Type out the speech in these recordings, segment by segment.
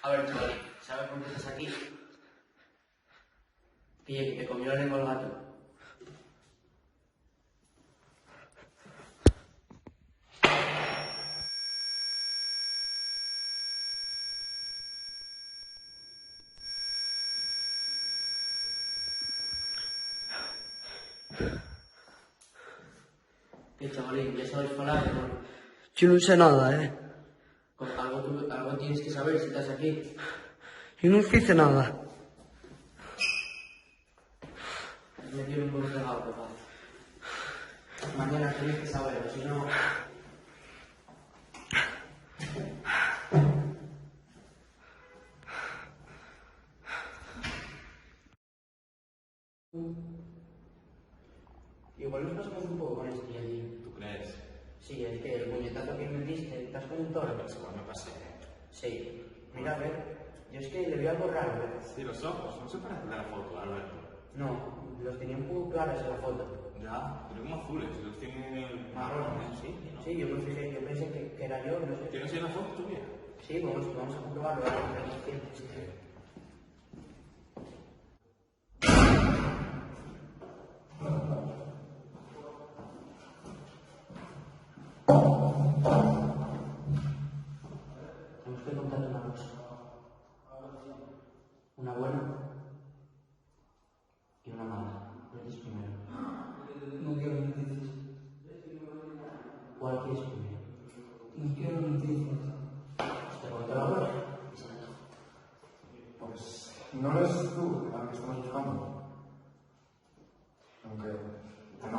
A ver, chaval, ¿sabes por qué estás aquí? Pille, que te comió la lengua el gato. ¿Qué, chavalín? ¿Ya sabes hablar, no? Yo no sé nada, Pues algo tienes que saber si estás aquí. Yo no hice nada. Me quiero un buen regalo, papá. Mañana tienes que saberlo, si no... Igual nos pasamos un poco con este allí. ¿Tú crees? Sí, es que el puñetazo que me diste, estás con un toro. Pero igual me pasé. Sí. Mira, a ver, yo es que le veo algo raro, ¿eh? Sí, los ojos, no se parecen a la foto, Alberto. No, los tenía un poco claros en la foto. Ya, pero como azules, los tienen Marrones. sí, ¿no? Sí, yo pensé que era yo, no sé. ¿Tienes ahí la foto tuya? Sí, vamos a comprobarlo. Sí, sí. Tenemos que contarle una cosa. Una buena y una mala. ¿Quieres primero? No quiero noticias. ¿Cuál quieres primero? No quiero noticias. ¿Te cuento la buena? Pues no eres tú la que estamos buscando. Aunque La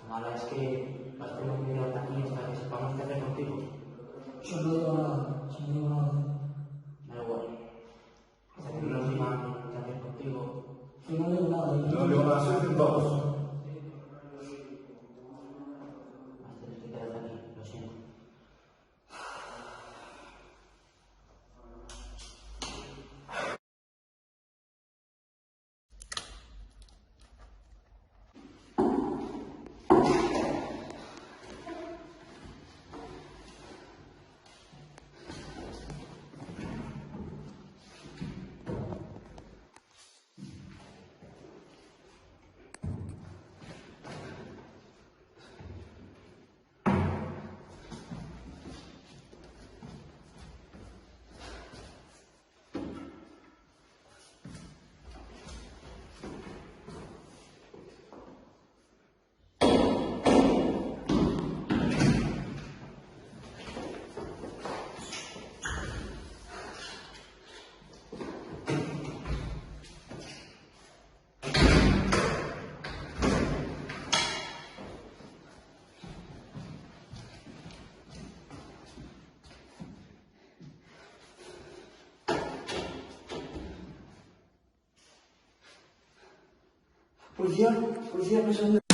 mala es que vas a tener que ir hasta aquí hasta que sepamos qué hacer contigo. Yo no digo nada. Yo no digo nada. Da igual. Hasta que no nos digan qué hacer contigo. Yo no digo nada. no digo nada, soy de todos. Vas a tener que quedarte aquí, lo siento. Policía, policía, me